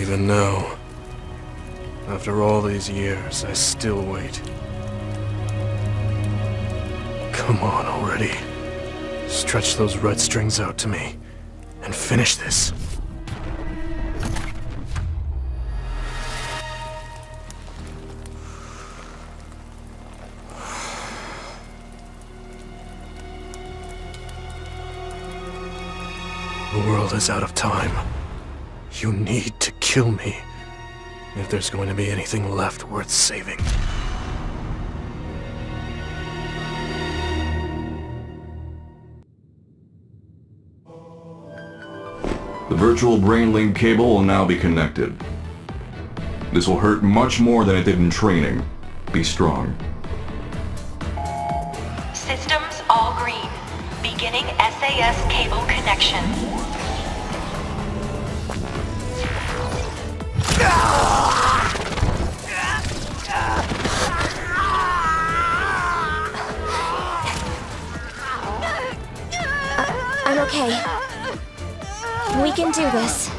Even now, after all these years, I still wait. Come on already. Stretch those red strings out to me, and finish this. The world is out of time. You need to kill me, if there's going to be anything left worth saving. The virtual brain link cable will now be connected. This will hurt much more than it did in training. Be strong. Systems all green. Beginning SAS cable connection. I'm okay. We can do this.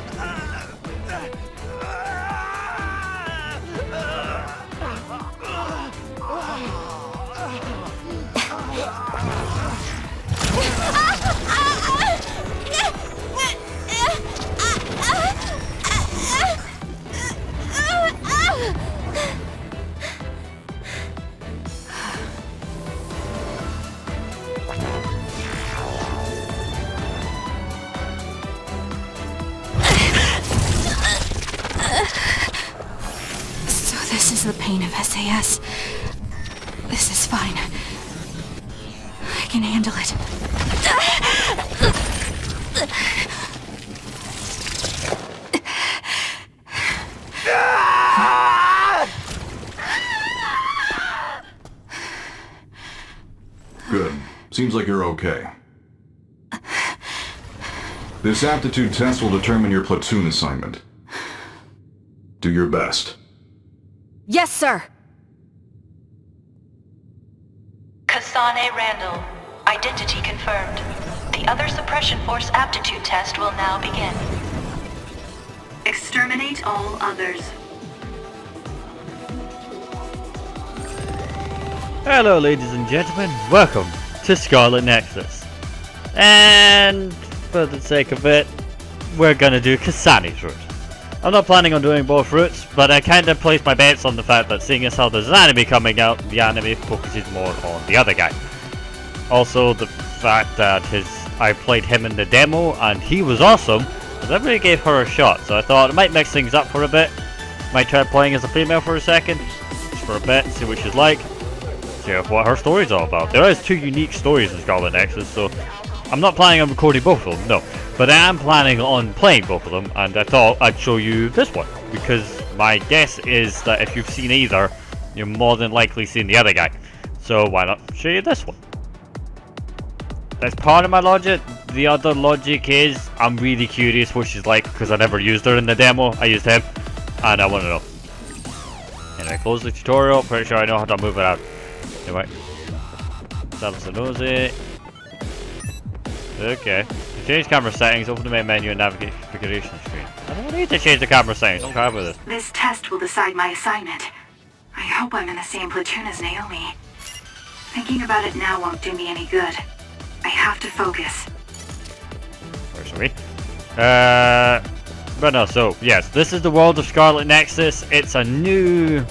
This is the pain of SAS. This is fine. I can handle it. Good. Seems like you're okay. This aptitude test will determine your platoon assignment. Do your best. Yes, sir! Kasane Randall. Identity confirmed. The other suppression force aptitude test will now begin. Exterminate all others. Hello ladies and gentlemen, welcome to Scarlet Nexus. And for the sake of it, we're gonna do Kasane's route. I'm not planning on doing both routes, but I kinda placed my bets on the fact that seeing as how there's an anime coming out, the anime focuses more on the other guy. Also the fact that I played him in the demo and he was awesome, but I really gave her a shot, so I thought I might mix things up for a bit. Might try playing as a female for a second, just for a bit, see what she's like, see what her story's all about. There is 2 unique stories in Scarlet Nexus, so I'm not planning on recording both of them, no. But I am planning on playing both of them, and I thought I'd show you this one, because my guess is that if you've seen either, you're more than likely seen the other guy. So why not show you this one? That's part of my logic. The other logic is, I'm really curious what she's like, because I never used her in the demo. I used him, and I want to know. Anyway, close the tutorial, pretty sure I know how to move it out. Anyway. Establish the nosy. Okay. To change camera settings, open the main menu and navigate configuration screen. I don't need to change the camera settings, don't care about this. This test will decide my assignment. I hope I'm in the same platoon as Naomi. Thinking about it now won't do me any good. I have to focus. Where's we? But no, so, yes, this is the world of Scarlet Nexus. It's a new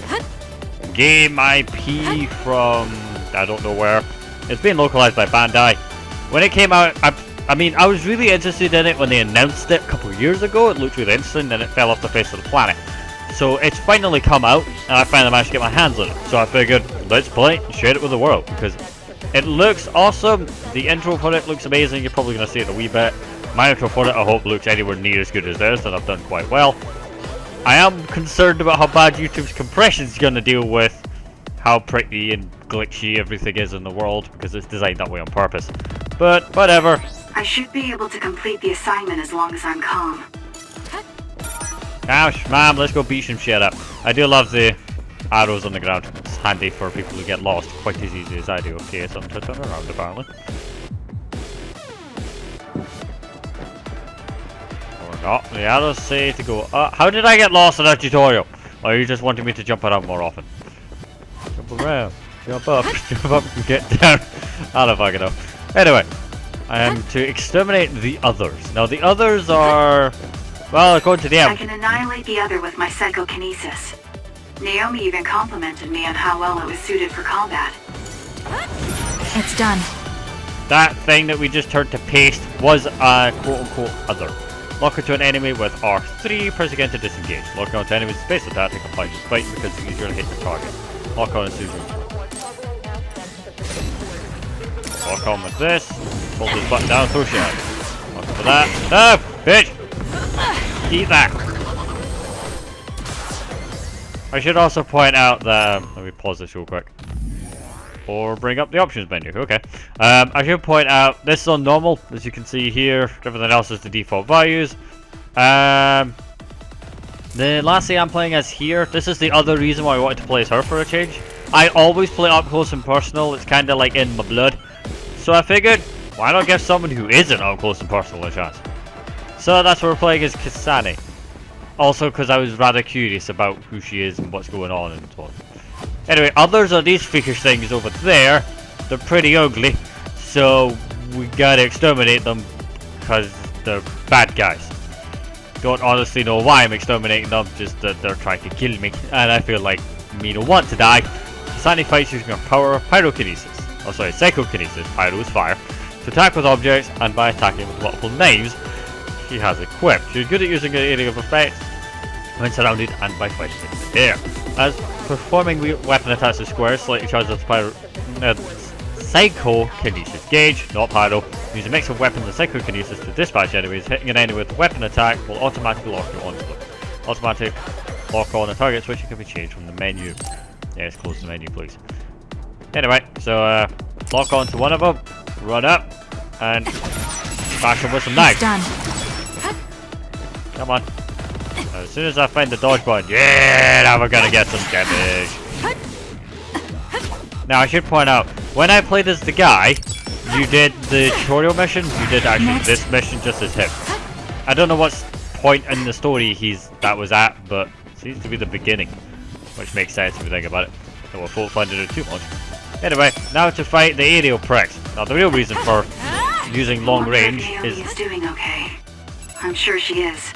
game IP from, I don't know where. It's being localized by Bandai. When it came out, I mean, I was really interested in it when they announced it a couple of years ago. It looked really interesting, and it fell off the face of the planet. So it's finally come out, and I finally managed to get my hands on it. So I figured, let's play it and share it with the world, because it looks awesome. The intro for it looks amazing. You're probably going to see it a wee bit. My intro for it, I hope, looks anywhere near as good as theirs, and I've done quite well. I am concerned about how bad YouTube's compression is going to deal with how pretty and glitchy everything is in the world, because it's designed that way on purpose. But whatever. I should be able to complete the assignment as long as I'm calm. Ouch, ma'am, let's go beat some shit up. I do love the arrows on the ground. It's handy for people who get lost quite as easy as I do. Okay, something to turn around apparently. Or Oh, the arrows say to go. How did I get lost in that tutorial? Or are you just wanting me to jump around more often? Jump around, jump up, jump up, and get down. I don't fucking know. Anyway, I am to exterminate the others. Now the others are, well, according to them. I can annihilate the other with my psychokinesis. Naomi even complimented me on how well it was suited for combat. It's done. That thing that we just turned to paste was a quote-unquote other. Lock onto an enemy with R3, press again to disengage. Lock onto enemies with space attack, take a punch spike because it's easier to hit the target. Lock on and Susan. Lock on with this. Hold this button down, throw shot. Lock on for that. No! Bitch! Eat that! I should also point out that, let me pause this real quick. Or bring up the options menu, okay. I should point out, this is on normal, as you can see here. Everything else is the default values. The last thing I'm playing as here, this is the other reason why I wanted to play as her for a change. I always play up close and personal, it's kinda like in my blood. So I figured, why not give someone who isn't up close and personal a chance? So that's what we're playing as Kasane. Also because I was rather curious about who she is and what's going on and so on. Anyway, others are these freakish things over there. They're pretty ugly, so we gotta exterminate them because they're bad guys. Don't honestly know why I'm exterminating them, just that they're trying to kill me, and I feel like me don't want to die. Kasane fights using her power pyrokinesis. Oh sorry, psychokinesis, pyro is fire. To attack with objects and by attacking with multiple knives she has equipped. She's good at using her area of effect when surrounded and by fighting in the air. As performing weapon attacks with squares, slightly charged with pyro, psychokinesis gauge, not pyro. Use a mix of weapons and psychokinesis to dispatch enemies. Hitting an enemy with a weapon attack will automatically lock you onto them. Automatic lock on a target switch can be changed from the menu. Yes, close the menu please. Anyway, so lock on to one of them, run up, and bash them with some knives. Done. Come on. As soon as I find the dodge button, yeah, now we're gonna get some damage. Now I should point out, when I played as the guy, you did the tutorial mission, you did actually this mission just as him. I don't know what point in the story that was at, but it seems to be the beginning, which makes sense if you think about it. So we'll fault finding it too much. Anyway, now to fight the aerial pricks. Now the real reason for using long range is... Naomi is doing okay. I'm sure she is.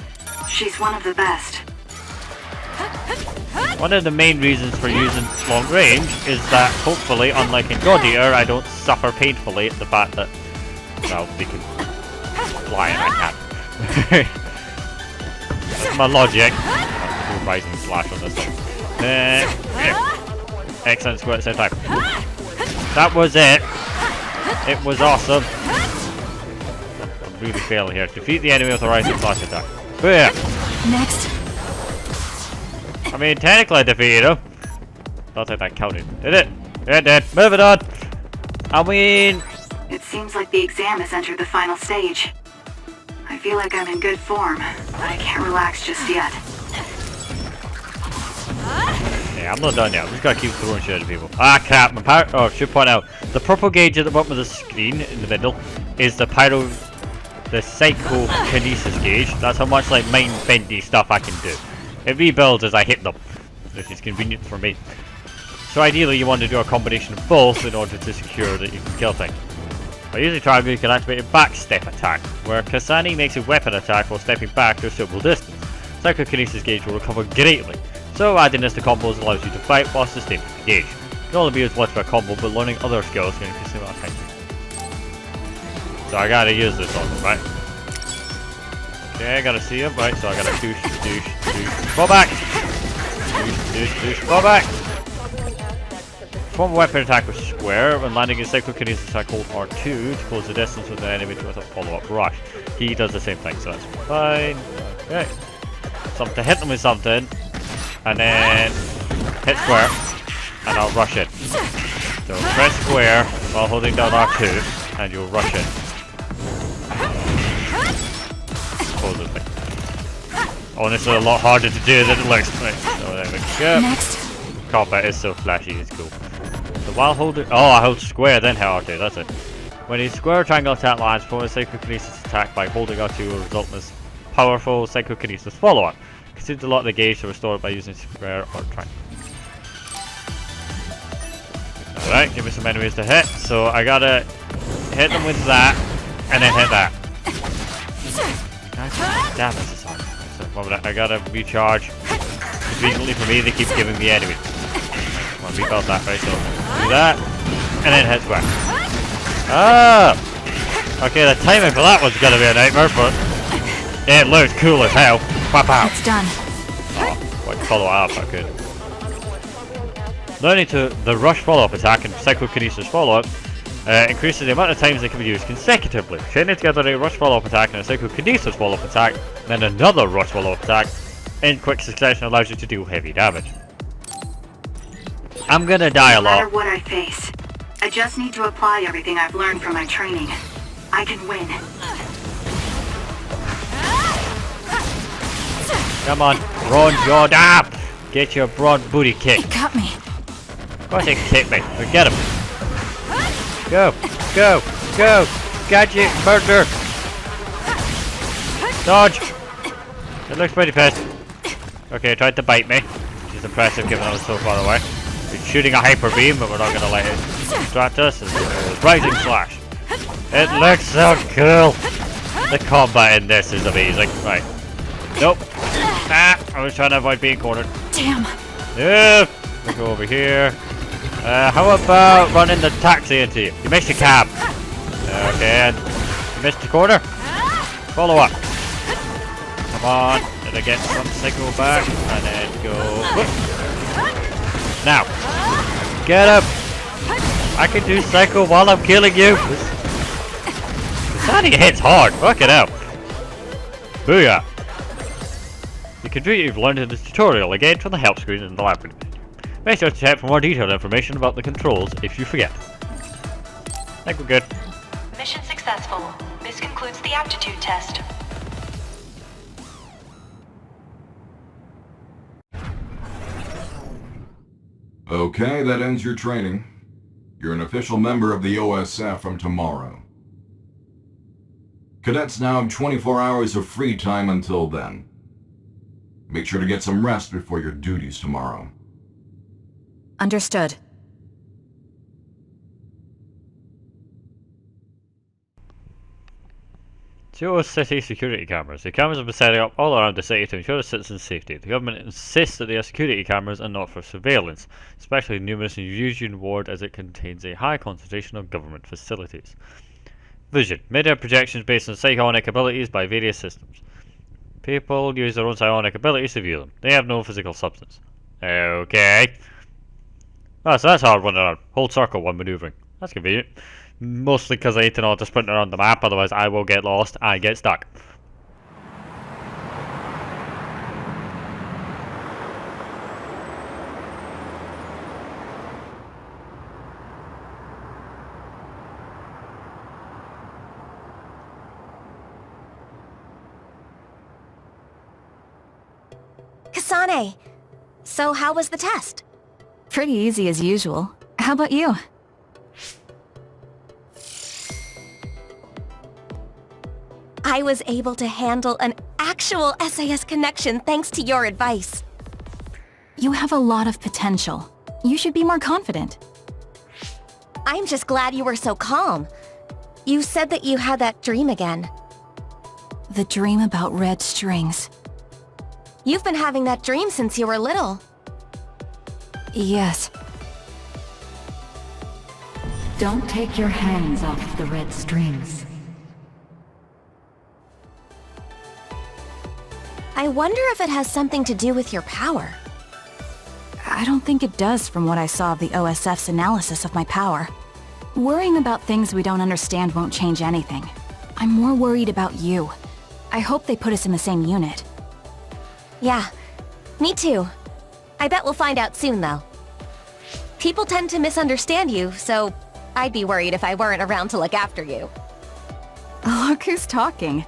She's one of the best. One of the main reasons for using long range is that hopefully, unlike in God Eater, I don't suffer painfully at the fact that, well, they can fly and I can't. That's my logic. I'll do rising slash on this thing. Yeah. Excellent square at the same time. That was it. It was awesome. I'm really failing here. Defeat the enemy with a rising slash attack. Yeah. Next. I mean, technically I defeated him. Don't think that counted. Did it? Yeah, it did. Moving on. I mean... It seems like the exam has entered the final stage. I feel like I'm in good form, but I can't relax just yet. Yeah, I'm not done yet. I'm just gotta keep throwing shit at people. Ah, crap. My power... Oh, I should point out. The purple gauge at the bottom of the screen, in the middle, is the pyro... The psychokinesis gauge. That's how much, like, mind-bendy stuff I can do. It rebuilds as I hit them, which is convenient for me. So ideally you want to do a combination of both in order to secure that you can kill things. By using triangle you can activate a back step attack, where Kasane makes a weapon attack while stepping back to a suitable distance. Psychokinesis gauge will recover greatly, so adding this to combos allows you to fight while sustaining the gauge. It can only be used once per combo, but learning other skills can increase the amount of time. So I gotta use this on them, right? Okay, I gotta see him, right, so I gotta douche, fall back! Douche, fall back! Perform a weapon attack with square. When landing in psychokinesis attack, hold R2 to close the distance with the enemy with a follow-up rush. He does the same thing, so that's fine. Okay. Something to hit them with something, and then hit square, and I'll rush it. So press square while holding down R2, and you'll rush it. Supposedly. Oh, and this is a lot harder to do than it looks. Right, so there we go. Next. Combat is so flashy, it's cool. So while holding... Oh, I hold square, then R2, that's it. When a square triangle attack lands, perform a psychokinesis attack by holding R2 will result in powerful psychokinesis follow-up. Consumes a lot of the gauge to restore it by using square or triangle. Alright, give me some enemies to hit. So I gotta hit them with that, and then hit that. Damn, this is hard. So, one minute, I gotta recharge. Conveniently for me, they keep giving me enemies. Come on, rebuild that, right? So, do that, and then hit square. Ah! Okay, the timing for that one's gonna be a nightmare, but it looks cool as hell. Pop out. It's done. Oh, I can follow up, I could. Learning the rush follow-up attack and psychokinesis follow-up increases the amount of times they can be used consecutively. Chaining together a rush follow-up attack and a psychokinesis follow-up attack, and then another rush follow-up attack in quick succession allows you to do heavy damage. I'm gonna die a lot. No matter what I face, I just need to apply everything I've learned from my training. I can win. Come on, run your dab! Get your broad booty kicked. It got me. Of course it kicked me. We get him. Go, go, go! Gadget murder! Dodge! It looks pretty pissed. Okay, it tried to bite me, which is impressive given I was so far away. It's shooting a hyper beam, but we're not gonna let it distract us. It's rising slash. It looks so cool. The combat in this is amazing. Right. Nope. Ah, I was trying to avoid being cornered. Damn. Yeah. We go over here. How about running the taxi into you? You missed your cab. Okay, and you missed the corner. Follow up. Come on. Did I get some psycho back? And then go. Whoop. Now. Get up. I can do psycho while I'm killing you. Kasane hits hard. Fuck it out. Booyah. You can do what you've learned in this tutorial again from the help screen in the labyrinth. Make sure to check for more detailed information about the controls if you forget. I think we're good. Mission successful. This concludes the aptitude test. Okay, that ends your training. You're an official member of the OSF from tomorrow. Cadets now have 24 hours of free time until then. Make sure to get some rest before your duties tomorrow. Understood. Seoul City security cameras. The cameras have been set up all around the city to ensure the citizens' safety. The government insists that they are security cameras and not for surveillance, especially numerous in Eugene Ward as it contains a high concentration of government facilities. Vision. Mid-air projections based on psionic abilities by various systems. People use their own psionic abilities to view them. They have no physical substance. Okay. Oh, so that's hard one around. Hold circle when maneuvering. That's convenient. Mostly because I need to know how to sprint around the map, otherwise I will get lost and get stuck. Kasane, so how was the test? Pretty easy as usual. How about you? I was able to handle an actual SAS connection thanks to your advice. You have a lot of potential. You should be more confident. I'm just glad you were so calm. You said that you had that dream again. The dream about red strings. You've been having that dream since you were little. Yes. Don't take your hands off the red strings. I wonder if it has something to do with your power. I don't think it does from what I saw of the OSF's analysis of my power. Worrying about things we don't understand won't change anything. I'm more worried about you. I hope they put us in the same unit. Yeah, me too. I bet we'll find out soon, though. People tend to misunderstand you, so I'd be worried if I weren't around to look after you. Look who's talking.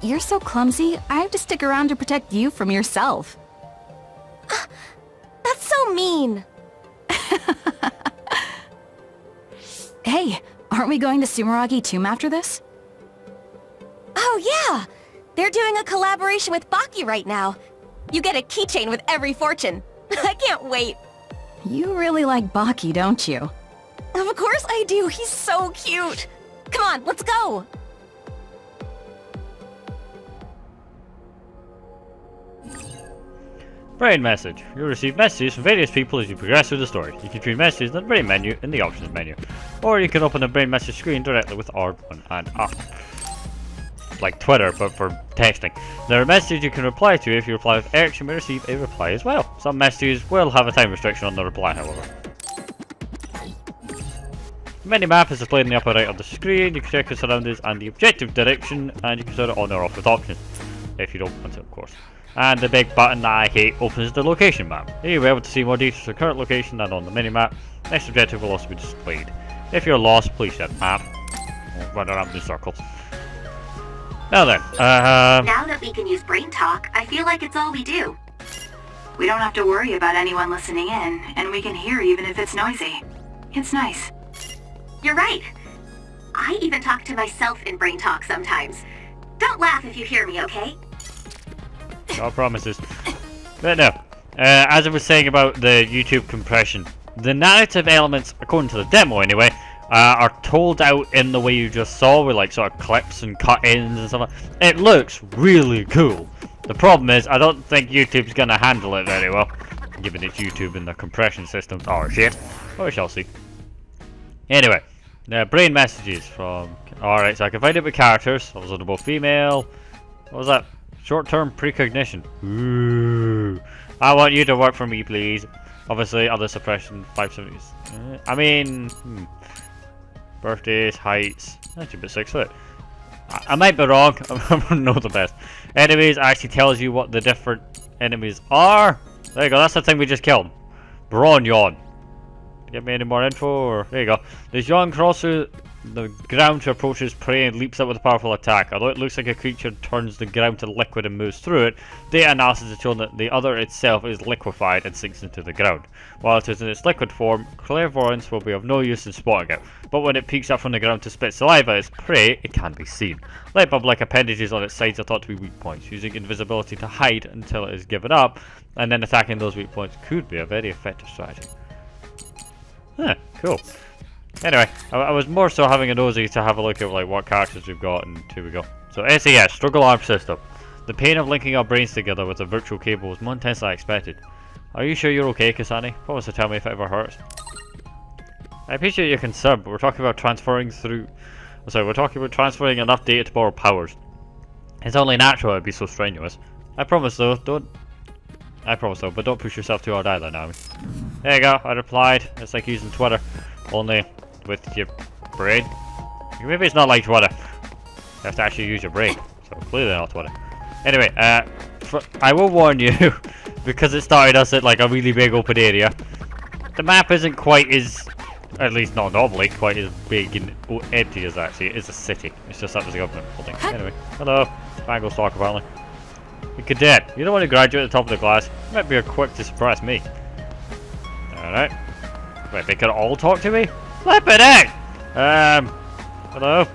You're so clumsy, I have to stick around to protect you from yourself. That's so mean. Hey, aren't we going to Sumeragi Tomb after this? Oh yeah! They're doing a collaboration with Baki right now. You get a keychain with every fortune. I can't wait. You really like Baki, don't you? Of course I do. He's so cute. Come on, let's go. Brain message. You'll receive messages from various people as you progress through the story. You can read messages in the brain menu in the options menu. Or you can open the brain message screen directly with R1 and up. Like Twitter, but for texting. There are messages you can reply to. If you reply with X, you may receive a reply as well. Some messages will have a time restriction on the reply, however. The mini-map is displayed in the upper right of the screen. You can check your surroundings and the objective direction, and you can turn it on or off with options. If you don't want it, of course. And the big button that I hate opens the location map. Here you'll be able to see more details of the current location than on the mini-map. Next objective will also be displayed. If you're lost, please check the map. Or run around in circles. Now then, Now that we can use brain talk, I feel like it's all we do. We don't have to worry about anyone listening in, and we can hear even if it's noisy. It's nice. You're right. I even talk to myself in brain talk sometimes. Don't laugh if you hear me, okay? no promises. But no, as I was saying about the YouTube compression, the narrative elements, according to the demo anyway, are told out in the way you just saw, with like sort of clips and cut-ins and stuff like that. It looks really cool. The problem is, I don't think YouTube's gonna handle it very well, given it's YouTube and the compression systems are shit. But we shall see. Anyway, brain messages from... Alright, so I can find it with characters. Those are both female. What was that? Short-term precognition. Ooh. I want you to work for me, please. Obviously, other suppression, 570s. I mean... Birthdays, heights... Actually, about 6 foot. I might be wrong. I'm not the best. Enemies actually tells you what the different enemies are. There you go, that's the thing we just killed. Brawn Yawn. Get me any more info? Or there you go. This yawn crosses the ground to approach his prey and leaps up with a powerful attack. Although it looks like a creature turns the ground to liquid and moves through it, data analysis has shown that the other itself is liquefied and sinks into the ground. While it is in its liquid form, clairvoyance will be of no use in spotting it. But when it peeks up from the ground to spit saliva at its prey, it can be seen. Light bulb-like appendages on its sides are thought to be weak points. Using invisibility to hide until it is given up, and then attacking those weak points could be a very effective strategy. Huh, cool. Anyway, I was more so having a nosy to have a look at like what characters we've got, and here we go. So SAS, Struggle Arm System. The pain of linking our brains together with a virtual cable was more intense than I expected. Are you sure you're okay, Kasane? Promise to tell me if it ever hurts. I appreciate your concern, but we're talking about transferring enough data to borrow powers. It's only natural it'd be so strenuous. I promise though, but don't push yourself too hard either, Naomi. There you go, I replied. It's like using Twitter, only with your brain. Maybe it's not like Twitter. You have to actually use your brain, so clearly not Twitter. Anyway, I will warn you, because it started us at like a really big open area. The map isn't quite as, at least not normally, quite as big and empty as actually it is a city. It's just that there's a government building. Anyway, hello, Spangle Stalk apparently. Hey, cadet, you're the one who graduated at the top of the class. You might be quick to surprise me. Alright. Wait, they can all talk to me? Flippin' heck! Hello?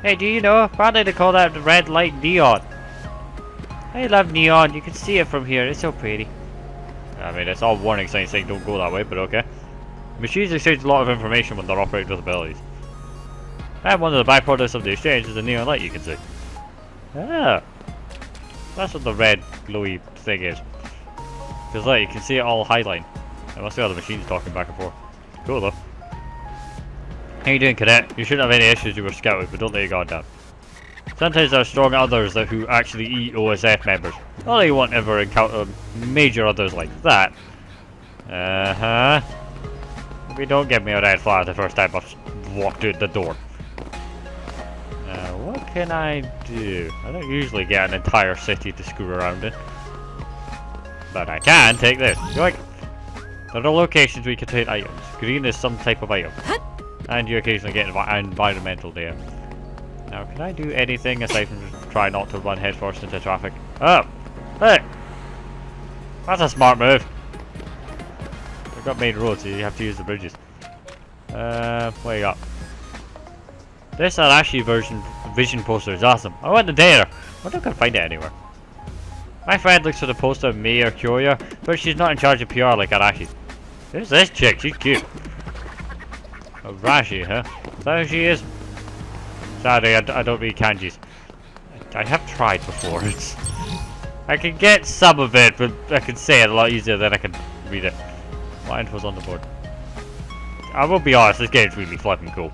Hey, do you know? Apparently they call that the red light neon. I love neon, you can see it from here, it's so pretty. I mean, it's all warning signs saying don't go that way, but okay. Machines exchange a lot of information when they're operating with abilities. And one of the byproducts of the exchange is the neon light you can see. Ah. That's what the red glowy thing is. Because like, you can see it all highline. And what's the other machines talking back and forth? Cool though. How you doing, cadet? You shouldn't have any issues you were scouted, but don't let your guard down. Sometimes there are strong others who actually eat OSF members. Not that you won't ever encounter major others like that. Maybe don't give me a red flag the first time I've walked out the door. What can I do? I don't usually get an entire city to screw around in. But I can take this. Yoink! There are locations where you can trade items. Green is some type of item. And you occasionally get environmental data. Now, can I do anything aside from just try not to run headfirst into traffic? Oh! Hey! That's a smart move. We've got main roads, so you have to use the bridges. What you got? This Arashi vision poster is awesome. I want the data. I don't can find it anywhere. My friend looks for the poster of Mei or Kyoya, but she's not in charge of PR like Arashi. Who's this chick? She's cute. Arashi, huh? Is that who she is? Sorry, I don't read kanjis. I have tried before. I can get some of it, but I can say it a lot easier than I can read it. What info's on the board? I will be honest, this game's really flipping cool.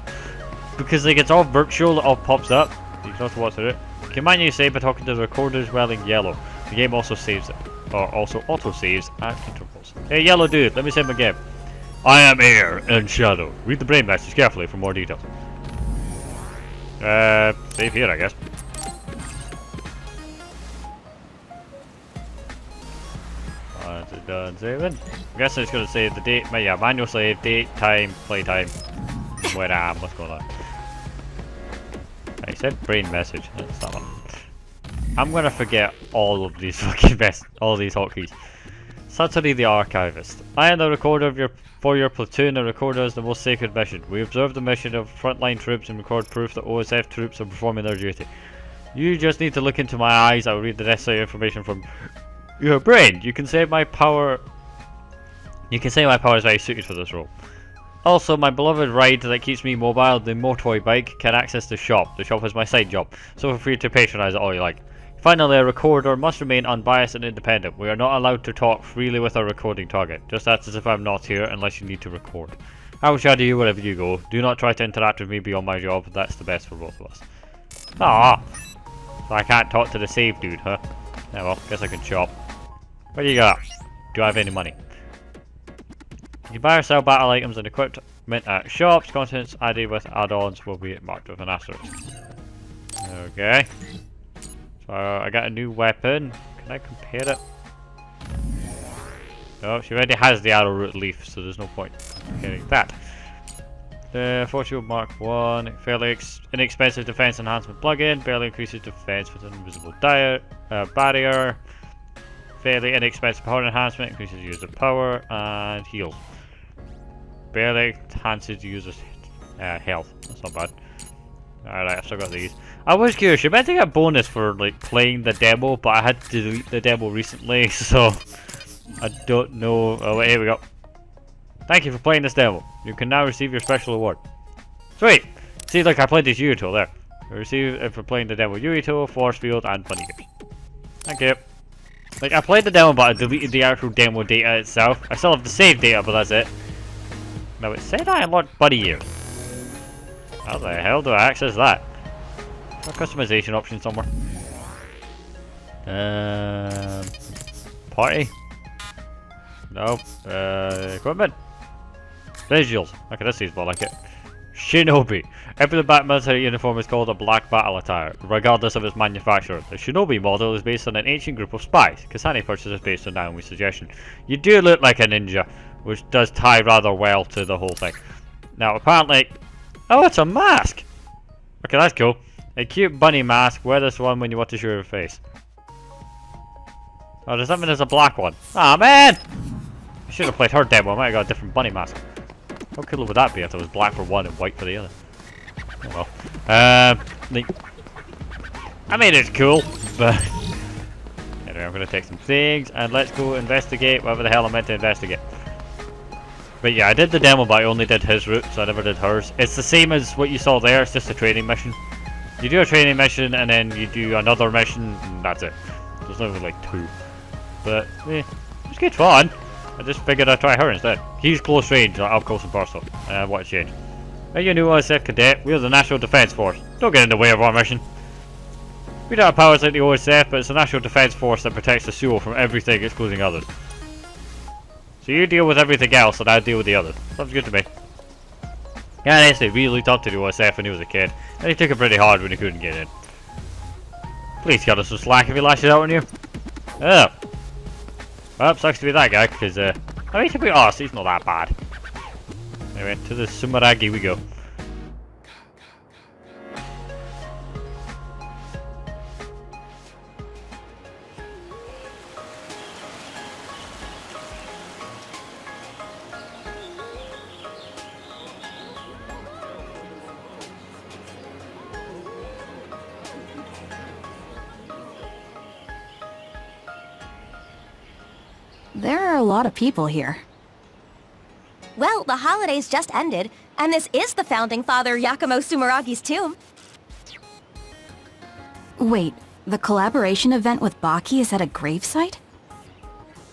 Because like it's all virtual, it all pops up. You can also watch through it. Command you save by talking to the recorders while in yellow. The game also saves it. Or also auto-saves at intervals. Hey yellow dude, let me save my game. I am air and shadow. Read the brain message carefully for more details. Save here I guess. Done saving. I guess it's gonna save the date. But yeah, manual save, date, time, play time, where I am, what's going on. I said brain message. That's that one. I'm gonna forget all of these fucking all these hotkeys. Satori the Archivist. I am the recorder for your platoon. The recorder is the most sacred mission. We observe the mission of frontline troops and record proof that OSF troops are performing their duty. You just need to look into my eyes. I will read the necessary information from your brain. You can say my power is very suited for this role. Also, my beloved ride that keeps me mobile, the motoy bike, can access the shop. The shop is my side job, so feel free to patronize it all you like. Finally, a recorder must remain unbiased and independent. We are not allowed to talk freely with our recording target. Just act as if I'm not here unless you need to record. I will shadow you wherever you go. Do not try to interact with me beyond my job. That's the best for both of us. Ah, so I can't talk to the save dude, huh? Yeah, well, guess I can shop. What do you got? Do I have any money? You can buy or sell battle items and equipment at shops. Contents added with add-ons will be marked with an asterisk. Okay. So I got a new weapon. Can I compare it? No, she already has the arrowroot leaf, so there's no point comparing that. The Fortune Mark 1, fairly inexpensive defense enhancement plugin, barely increases defense with an invisible barrier. Fairly inexpensive power enhancement, increases user power and heals. Barely enhances user's health. That's not bad. Alright, I've still got these. I was curious, you meant to get a bonus for like playing the demo, but I had to delete the demo recently, so I don't know. Oh wait, here we go. Thank you for playing this demo. You can now receive your special award. Sweet! See, like I played this Yuito there. I received it for playing the demo Yuito, Force Field, and Bunny Games. Thank you. Like, I played the demo, but I deleted the actual demo data itself. I still have the save data, but that's it. Now, it said I unlocked Buddy Ears. How the hell do I access that? Is there a customization option somewhere? Party? No. Equipment? Visuals. Okay, this seems more like it. Shinobi. Every black military uniform is called a black battle attire, regardless of its manufacturer. The Shinobi model is based on an ancient group of spies. Kasane purchases based on Naomi's suggestion. You do look like a ninja, which does tie rather well to the whole thing. Now, apparently... Oh, it's a mask! Okay, that's cool. A cute bunny mask. Wear this one when you want to show your face. Oh, does that mean there's a black one? Ah, man! I should have played her demo. I might have got a different bunny mask. How cool would that be if it was black for one and white for the other? Oh well. Like, I mean, it's cool, but anyway, I'm gonna take some things and let's go investigate whatever the hell I'm meant to investigate. But yeah, I did the demo, but I only did his route, so I never did hers. It's the same as what you saw there. It's just a training mission. You do a training mission and then you do another mission, and that's it. There's never like two. But it's good fun. I just figured I'd try her instead. He's close range, up close and personal. I want to change. Are you a new OSF cadet? We are the National Defense Force. Don't get in the way of our mission. We don't have powers like the OSF, but it's the National Defense Force that protects the SEAL from everything, excluding others. So you deal with everything else, and I deal with the others. Sounds good to me. Yeah, I actually really looked up to the OSF when he was a kid, and he took it pretty hard when he couldn't get in. Please cut us some slack if he lashes out on you. Oh. Well, sucks to be that guy, because, I mean, to be honest, he's not that bad. Anyway, to the Sumeragi we go. There are a lot of people here. Well, the holidays just ended, and this is the founding father Yakumo Sumeragi's tomb. Wait, the collaboration event with Baki is at a gravesite?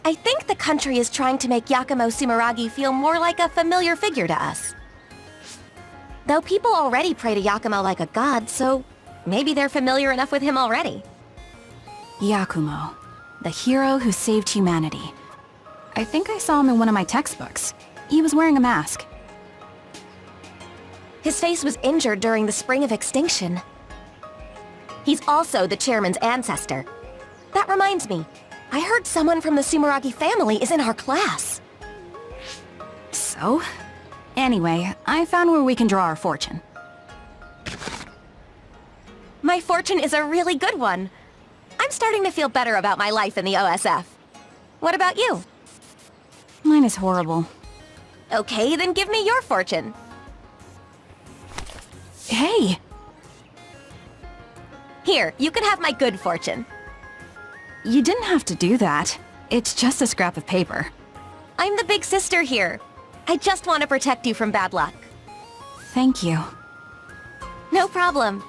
I think the country is trying to make Yakumo Sumeragi feel more like a familiar figure to us. Though people already pray to Yakumo like a god, so maybe they're familiar enough with him already. Yakumo, the hero who saved humanity. I think I saw him in one of my textbooks. He was wearing a mask. His face was injured during the Spring of Extinction. He's also the chairman's ancestor. That reminds me, I heard someone from the Sumeragi family is in our class. So? Anyway, I found where we can draw our fortune. My fortune is a really good one. I'm starting to feel better about my life in the OSF. What about you? Mine is horrible. Okay, then give me your fortune. Hey! Here, you can have my good fortune. You didn't have to do that. It's just a scrap of paper. I'm the big sister here. I just want to protect you from bad luck. Thank you. No problem.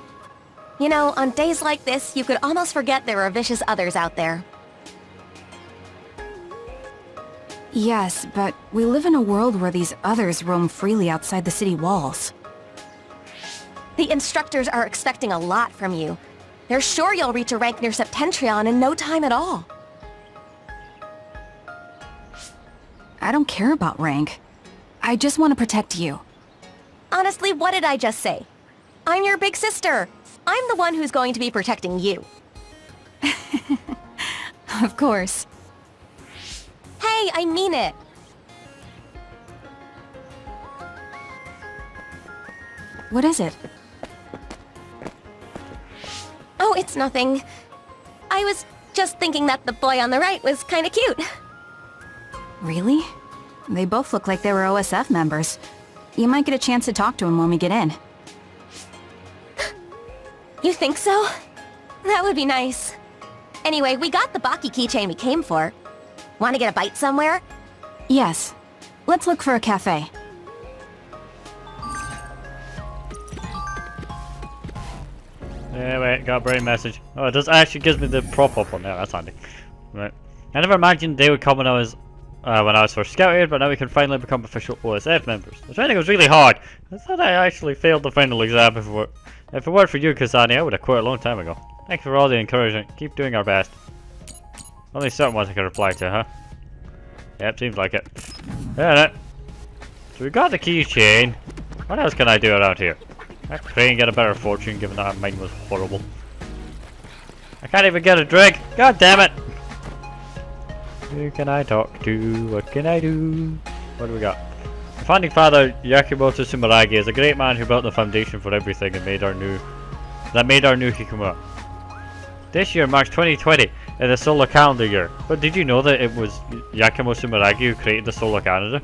You know, on days like this, you could almost forget there are vicious others out there. Yes, but we live in a world where these others roam freely outside the city walls. The instructors are expecting a lot from you. They're sure you'll reach a rank near Septentrion in no time at all. I don't care about rank. I just want to protect you. Honestly, what did I just say? I'm your big sister. I'm the one who's going to be protecting you. Of course. Hey, I mean it. What is it? Oh, it's nothing. I was just thinking that the boy on the right was kinda cute. Really? They both look like they were OSF members. You might get a chance to talk to him when we get in. You think so? That would be nice. Anyway, we got the Baki keychain we came for. Want to get a bite somewhere? Yes. Let's look for a cafe. Yeah, wait, got a brain message. Oh, it does actually gives me the prop up on there. That's handy. Right. I never imagined they would come when I was first scouted, but now we can finally become official OSF members. The training was really hard. I thought I actually failed the final exam if it weren't for you, Kasane, I would have quit a long time ago. Thanks for all the encouragement. Keep doing our best. Only certain ones I can reply to, huh? Yep, seems like it. Yeah, so we got the keychain. What else can I do around here? I pray and get a better fortune, given that mine was horrible. I can't even get a drink. God damn it! Who can I talk to? What can I do? What do we got? The founding father, Yakumo Sumeragi, is a great man who built the foundation for everything and made our new Hikumura. This year marks 2020 in the solar calendar year. But did you know that it was Yakumo Sumeragi who created the solar calendar?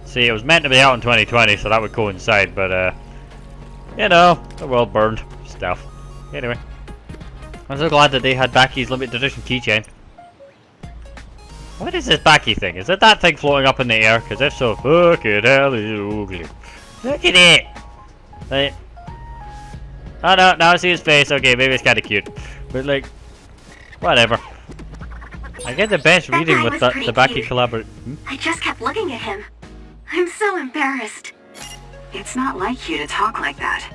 See, it was meant to be out in 2020, so that would coincide, but you know, the world burned. Stuff. Anyway. I'm so glad that they had Baki's limited edition keychain. What is this Baki thing? Is it that thing floating up in the air? Because if so, fucking hell, it's ugly. Look at it! Like, oh no, now I see his face. Okay, maybe it's kind of cute. But like, whatever. I get the best That reading guy with was the pretty Baki cute. collaboration. I just kept looking at him. I'm so embarrassed. It's not like you to talk like that.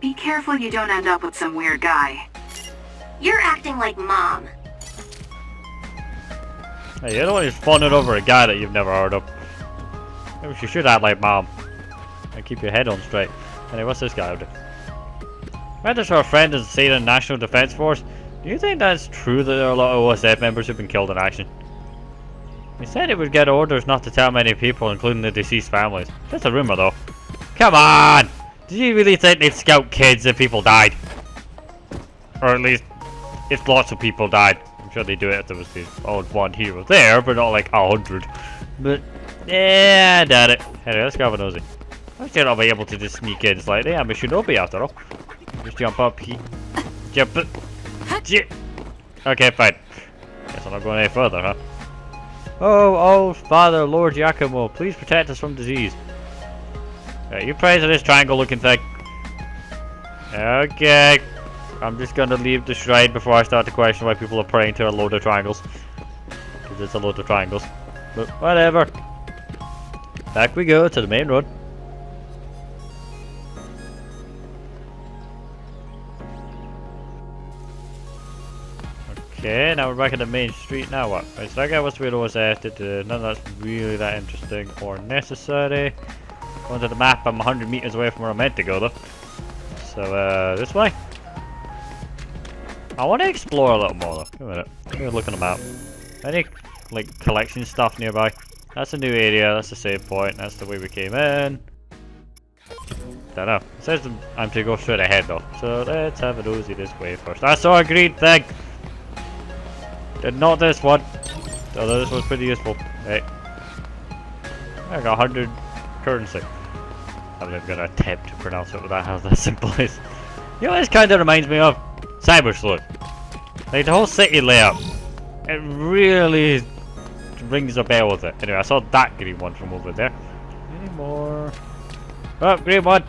Be careful you don't end up with some weird guy. You're acting like Mom. Hey, you're the one who's fawning over a guy that you've never heard of. Maybe you should act like Mom. And keep your head on straight. Anyway, what's this guy up to? Whether our friend is the National Defense Force, do you think that's true that there are a lot of OSF members who've been killed in action? He said he would get orders not to tell many people, including the deceased families. Just a rumor, though. Come on! Did you really think they'd scout kids if people died? Or at least, if lots of people died. I'm sure they do it if there was the odd one hero there, but not like 100. But, yeah, I doubt it. Anyway, let's go have a nosy. I should not be able to just sneak in slightly. I'm a shinobi after all. Just jump up here. Jump up. Okay, fine. Guess I'm not going any further, huh? Oh, Father, Lord Giacomo, please protect us from disease. Right, you pray to this triangle looking thing. Okay. I'm just gonna leave the shrine before I start to question why people are praying to a load of triangles. Because it's a load of triangles. But whatever. Back we go to the main road. Okay, now we're back at the main street. Now what? Right, so that guy was with OSF. None of that's really that interesting or necessary. Going to the map, I'm 100 meters away from where I'm meant to go though. So, this way. I want to explore a little more though. Give me a minute. Let me look on the map. Any, like, collection stuff nearby? That's a new area, that's the save point, that's the way we came in. Don't know. It says I'm to go straight ahead though. So, let's have a nosy this way first. I saw a green thing! Not this one. Although this one's pretty useful. Hey. I got 100 currency. I'm not even gonna attempt to pronounce it without how that simple is. You know what this kinda reminds me of? Cyber Sleuth. Like the whole city layout. It really rings a bell with it. Anyway, I saw that green one from over there. Any more? Oh, green one!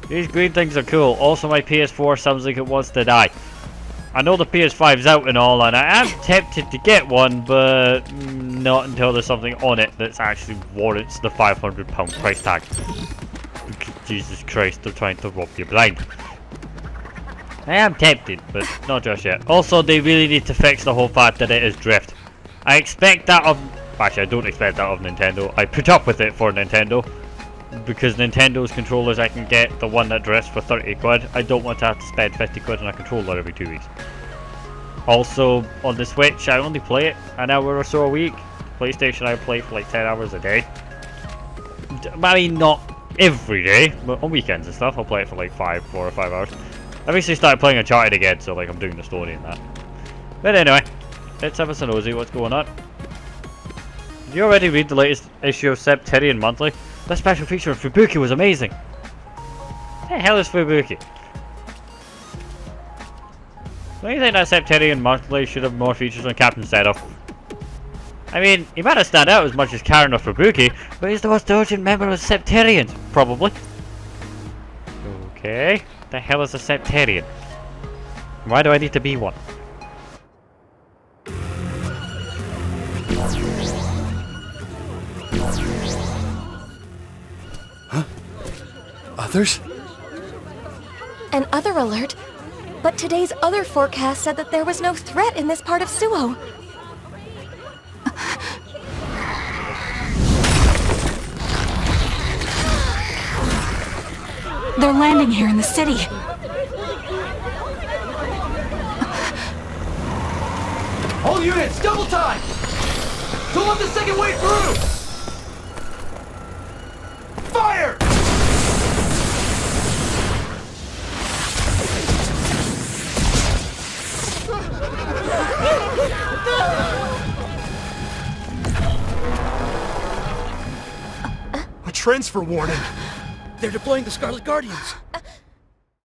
These green things are cool. Also, my PS4 sounds like it wants to die. I know the PS5's out and all, and I am tempted to get one, but not until there's something on it that actually warrants the £500 price tag. Jesus Christ, they're trying to rob you blind. I am tempted, but not just yet. Also, they really need to fix the whole fact that it is drift. I expect that of... Actually, I don't expect that of Nintendo. I put up with it for Nintendo. Because Nintendo's controllers, I can get the one that drifts for 30 quid. I don't want to have to spend 50 quid on a controller every 2 weeks. Also, on the Switch, I only play it an hour or so a week. PlayStation, I play for like 10 hours a day. I mean, not every day, but on weekends and stuff, I'll play it for like 4 or 5 hours. I've actually started playing Uncharted again, so like I'm doing the story and that. But anyway, let's have a nosy. What's going on? Did you already read the latest issue of Septarian Monthly? The special feature of Fubuki was amazing. What the hell is Fubuki? Don't you think that Septarian Monthly should have more features on Captain Setup? I mean, he might not stand out as much as Karen or Fubuki, but he's the most urgent member of Septarians, probably. Okay, what the hell is a Septarian? Why do I need to be one? Huh? Others? An other alert? But today's other forecast said that there was no threat in this part of Suo. They're landing here in the city. All units, double time! Don't let the second wave through! Fire! A transfer warning. They're deploying the Scarlet Guardians.